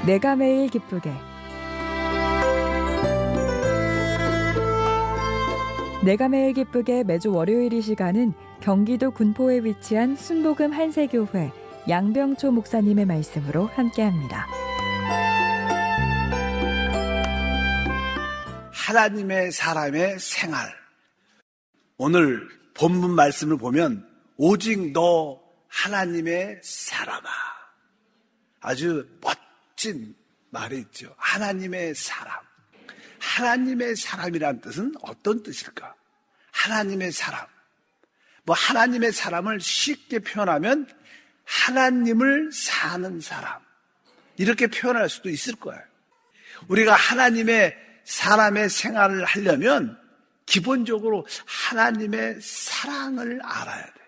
내가 매일 기쁘게. 내가 매일 기쁘게 매주 월요일 이 시간은 경기도 군포에 위치한 순복음 한세교회 양병초 목사님의 말씀으로 함께합니다. 하나님의 사람의 생활. 오늘 본문 말씀을 보면 오직 너 하나님의 사람아. 아주 멋진 말이 있죠. 하나님의 사람. 하나님의 사람이라는 뜻은 어떤 뜻일까? 하나님의 사람. 하나님의 사람을 쉽게 표현하면 하나님을 사는 사람. 이렇게 표현할 수도 있을 거예요. 우리가 하나님의 사람의 생활을 하려면 기본적으로 하나님의 사랑을 알아야 돼요.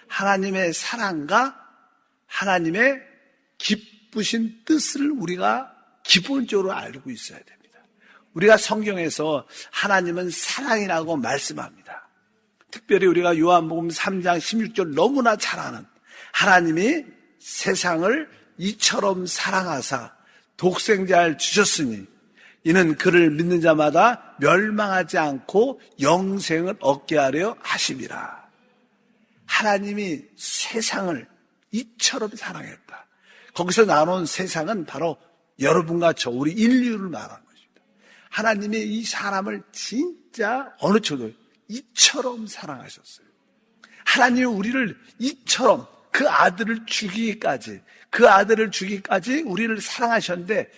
하나님의 사랑과 하나님의 기쁘신 뜻을 우리가 기본적으로 알고 있어야 됩니다. 우리가 성경에서 하나님은 사랑이라고 말씀합니다. 특별히 우리가 요한복음 3장 16절 너무나 잘 아는 하나님이 세상을 이처럼 사랑하사 독생자를 주셨으니 이는 그를 믿는 자마다 멸망하지 않고 영생을 얻게 하려 하심이라. 하나님이 세상을 이처럼 사랑했다. 거기서 나온 세상은 바로 여러분과 저 우리 인류를 말하는 것입니다. 하나님이 이 사람을 진짜 어느 정도 이처럼 사랑하셨어요. 하나님이 우리를 이처럼 그 아들을 주기까지 우리를 사랑하셨는데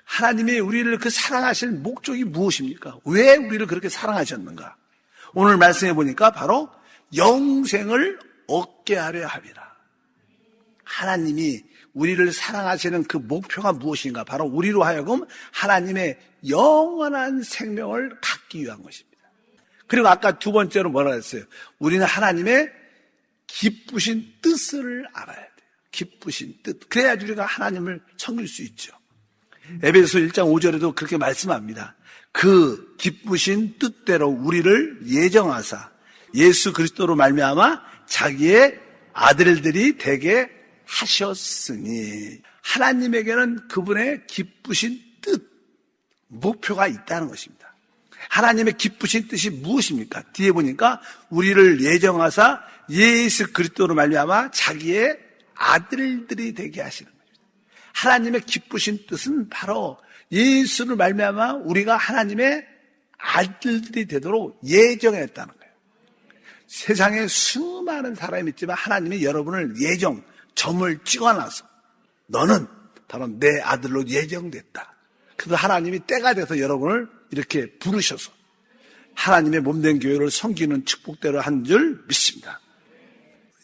하나님이 우리를 그 사랑하실 목적이 무엇입니까? 왜 우리를 그렇게 사랑하셨는가? 오늘 말씀해 보니까 바로 영생을 얻게 하려 함이라. 하나님이 우리를 사랑하시는 그 목표가 무엇인가? 바로 우리로 하여금 하나님의 영원한 생명을 갖기 위한 것입니다. 그리고 아까 두 번째로 뭐라 했어요? 우리는 하나님의 기쁘신 뜻을 알아야 돼요. 기쁘신 뜻. 그래야지 우리가 하나님을 섬길 수 있죠. 에베소 1장 5절에도 그렇게 말씀합니다. 그 기쁘신 뜻대로 우리를 예정하사 예수 그리스도로 말미암아 자기의 아들들이 되게 하셨으니 하나님에게는 그분의 기쁘신 뜻, 목표가 있다는 것입니다. 하나님의 기쁘신 뜻이 무엇입니까? 뒤에 보니까 우리를 예정하사 예수 그리스도로 말미암아 자기의 아들들이 되게 하시는 거예요. 하나님의 기쁘신 뜻은 바로 예수를 말미암아 우리가 하나님의 아들들이 되도록 예정했다는 거예요. 세상에 수많은 사람이 있지만 하나님이 여러분을 점을 찍어놔서 너는 바로 내 아들로 예정됐다. 그래서 하나님이 때가 돼서 여러분을 이렇게 부르셔서 하나님의 몸된 교회를 섬기는 축복대로 한 줄 믿습니다.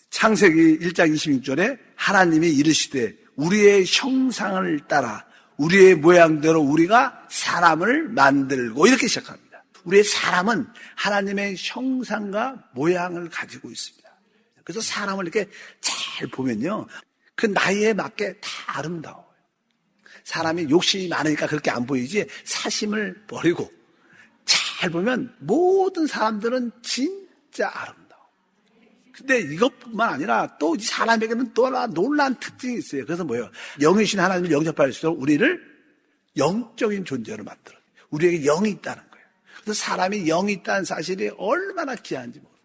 창세기 1장 26절에 하나님이 이르시되 우리의 형상을 따라 우리의 모양대로 우리가 사람을 만들고 이렇게 시작합니다. 우리의 사람은 하나님의 형상과 모양을 가지고 있습니다. 그래서 사람을 이렇게 잘 보면요, 그 나이에 맞게 다 아름다워요. 사람이 욕심이 많으니까 그렇게 안 보이지 사심을 버리고 잘 보면 모든 사람들은 진짜 아름다워. 근데 이것뿐만 아니라 또 사람에게는 또 하나 놀라운 특징이 있어요. 그래서 뭐예요? 영이신 하나님을 영접할수록 우리를 영적인 존재로 만들어요. 우리에게 영이 있다는 거예요. 그래서 사람이 영이 있다는 사실이 얼마나 귀한지 모릅니다.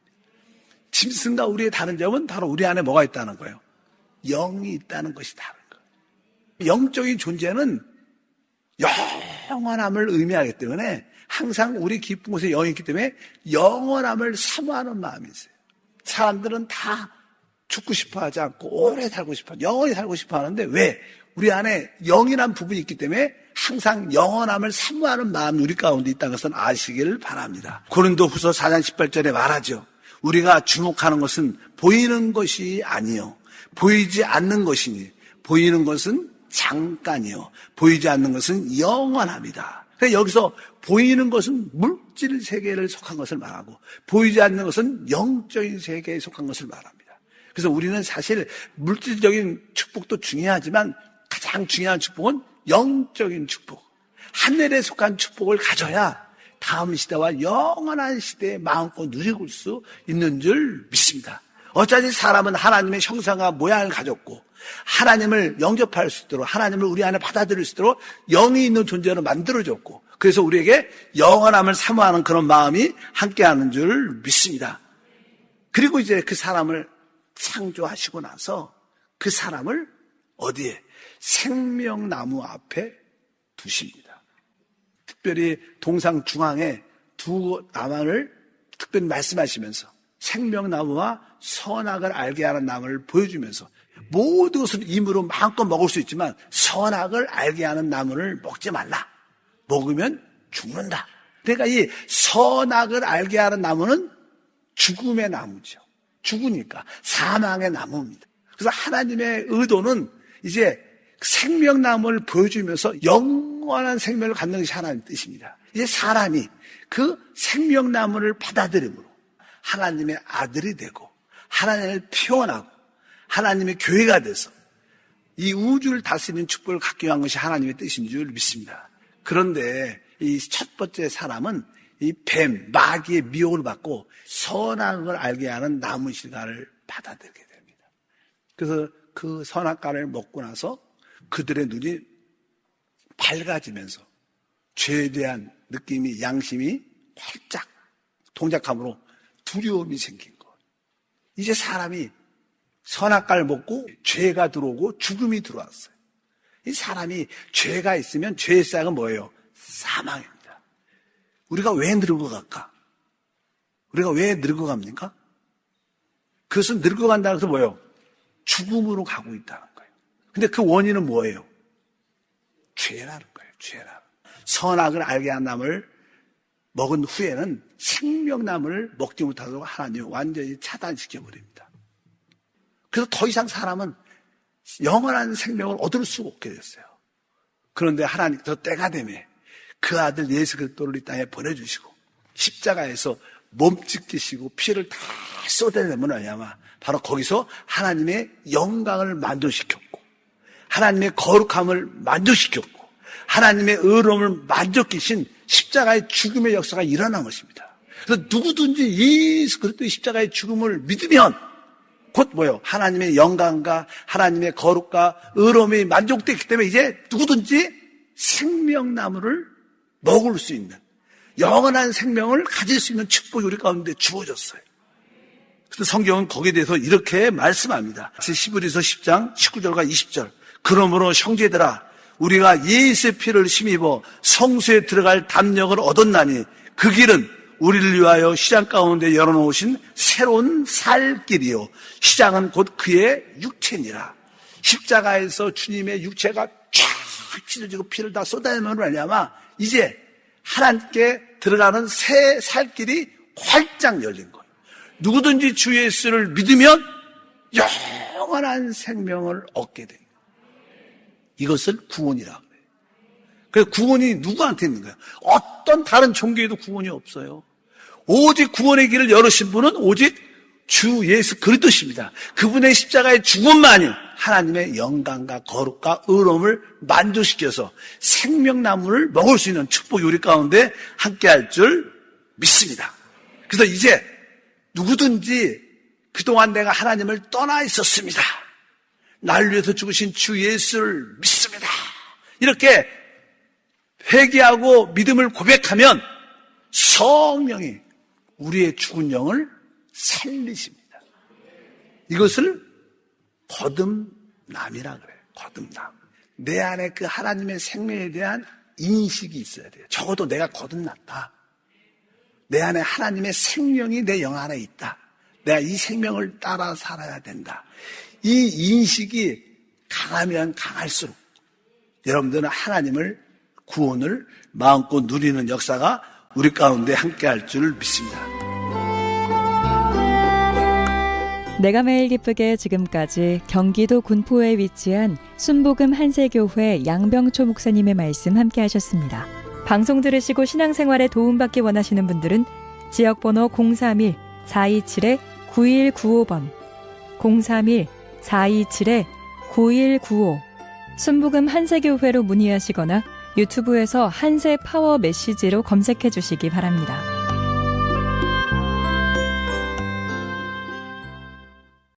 짐승과 우리의 다른 점은 바로 우리 안에 뭐가 있다는 거예요? 영이 있다는 것이 다른 거예요. 영적인 존재는 영원함을 의미하기 때문에 항상 우리 깊은 곳에 영이 있기 때문에 영원함을 사모하는 마음이 있어요. 사람들은 다 죽고 싶어 하지 않고 오래 살고 싶어, 영원히 살고 싶어 하는데 왜? 우리 안에 영이란 부분이 있기 때문에 항상 영원함을 사모하는 마음이 우리 가운데 있다는 것은 아시기를 바랍니다. 고린도후서 4장 18절에 말하죠. 우리가 주목하는 것은 보이는 것이 아니요 보이지 않는 것이니 보이는 것은 잠깐이요 보이지 않는 것은 영원합니다. 그러니까 여기서 보이는 것은 물질 세계를 속한 것을 말하고 보이지 않는 것은 영적인 세계에 속한 것을 말합니다. 그래서 우리는 사실 물질적인 축복도 중요하지만 가장 중요한 축복은 영적인 축복, 하늘에 속한 축복을 가져야 다음 시대와 영원한 시대에 마음껏 누릴 수 있는 줄 믿습니다. 어차피 사람은 하나님의 형상과 모양을 가졌고 하나님을 영접할 수 있도록 하나님을 우리 안에 받아들일 수 있도록 영이 있는 존재로 만들어졌고 그래서 우리에게 영원함을 사모하는 그런 마음이 함께하는 줄 믿습니다. 그리고 이제 그 사람을 창조하시고 나서 그 사람을 어디에? 생명나무 앞에 두십니다. 특별히 동상 중앙에 두 나무를 특별히 말씀하시면서 생명나무와 선악을 알게 하는 나무를 보여주면서 모든 것을 임으로 마음껏 먹을 수 있지만 선악을 알게 하는 나무를 먹지 말라. 먹으면 죽는다. 그러니까 이 선악을 알게 하는 나무는 죽음의 나무죠. 죽으니까 사망의 나무입니다. 그래서 하나님의 의도는 이제 생명나무를 보여주면서 영원한 생명을 갖는 것이 하나님의 뜻입니다. 이제 사람이 그 생명나무를 받아들임으로 하나님의 아들이 되고 하나님을 표현하고 하나님의 교회가 돼서 이 우주를 다스리는 축복을 갖기 위한 것이 하나님의 뜻인 줄 믿습니다. 그런데 이 첫 번째 사람은 이 뱀, 마귀의 미혹을 받고 선악을 알게 하는 나무 실과를 받아들이게 됩니다. 그래서 그 선악과를 먹고 나서 그들의 눈이 밝아지면서 죄에 대한 느낌이 양심이 활짝 동작함으로 두려움이 생긴 거예요. 이제 사람이 선악과를 먹고 죄가 들어오고 죽음이 들어왔어요. 이 사람이 죄가 있으면 죄의 싹은 뭐예요? 사망입니다. 우리가 왜 늙어갈까? 우리가 왜 늙어갑니까? 그것은 늙어간다는 것은 뭐예요? 죽음으로 가고 있다는 거예요. 근데 그 원인은 뭐예요? 죄라는 거예요. 죄라. 선악을 알게 한 나무를 먹은 후에는 생명나무를 먹지 못하도록 하나님이 완전히 차단시켜버립니다. 그래서 더 이상 사람은 영원한 생명을 얻을 수 없게 됐어요. 그런데 하나님께서 때가 되매 그 아들 예수 그리스도를 이 땅에 보내주시고 십자가에서 몸 찢기시고 피를 다 쏟아내면 말미암아 바로 거기서 하나님의 영광을 만족시켰고 하나님의 거룩함을 만족시켰고 하나님의 의로움을 만족시킨 십자가의 죽음의 역사가 일어난 것입니다. 그래서 누구든지 예수 그리스도의 십자가의 죽음을 믿으면 곧 뭐예요? 하나님의 영광과 하나님의 거룩과 의로움이 만족됐기 때문에 이제 누구든지 생명나무를 먹을 수 있는 영원한 생명을 가질 수 있는 축복이 우리 가운데 주어졌어요. 그래서 성경은 거기에 대해서 이렇게 말씀합니다. 히브리서 10장 19절과 20절. 그러므로 형제들아 우리가 예수의 피를 힘입어 성소에 들어갈 담력을 얻었나니 그 길은 우리를 위하여 시장 가운데 열어놓으신 새로운 살 길이요 시장은 곧 그의 육체니라. 십자가에서 주님의 육체가 쫙 찢어지고 피를 다 쏟아내면 말미암아 이제 하나님께 들어가는 새 살길이 활짝 열린 거예요. 누구든지 주 예수를 믿으면 영원한 생명을 얻게 됩니다. 이것을 구원이라고 해요. 그래서 구원이 누구한테 있는 거예요? 어떤 다른 종교에도 구원이 없어요. 오직 구원의 길을 열으신 분은 오직 주 예수 그리스도십니다. 그분의 십자가의 죽음만이 하나님의 영광과 거룩과 의로움을 만족시켜서 생명나무를 먹을 수 있는 축복이 우리 가운데 함께할 줄 믿습니다. 그래서 이제 누구든지 그동안 내가 하나님을 떠나 있었습니다. 날 위해서 죽으신 주 예수를 믿습니다. 이렇게 회개하고 믿음을 고백하면 성령이 우리의 죽은 영을 살리십니다. 이것을 거듭남이라 그래요. 거듭남. 내 안에 그 하나님의 생명에 대한 인식이 있어야 돼요. 적어도 내가 거듭났다. 내 안에 하나님의 생명이 내 영 안에 있다. 내가 이 생명을 따라 살아야 된다. 이 인식이 강하면 강할수록 여러분들은 하나님을 구원을 마음껏 누리는 역사가 우리 가운데 함께할 줄 믿습니다. 내가 매일 기쁘게 지금까지 경기도 군포에 위치한 순복음 한세교회 양병초 목사님의 말씀 함께 하셨습니다. 방송 들으시고 신앙생활에 도움받기 원하시는 분들은 지역번호 031-427-9195번 031-427-9195 순복음 한세교회로 문의하시거나 유튜브에서 한세 파워 메시지로 검색해 주시기 바랍니다.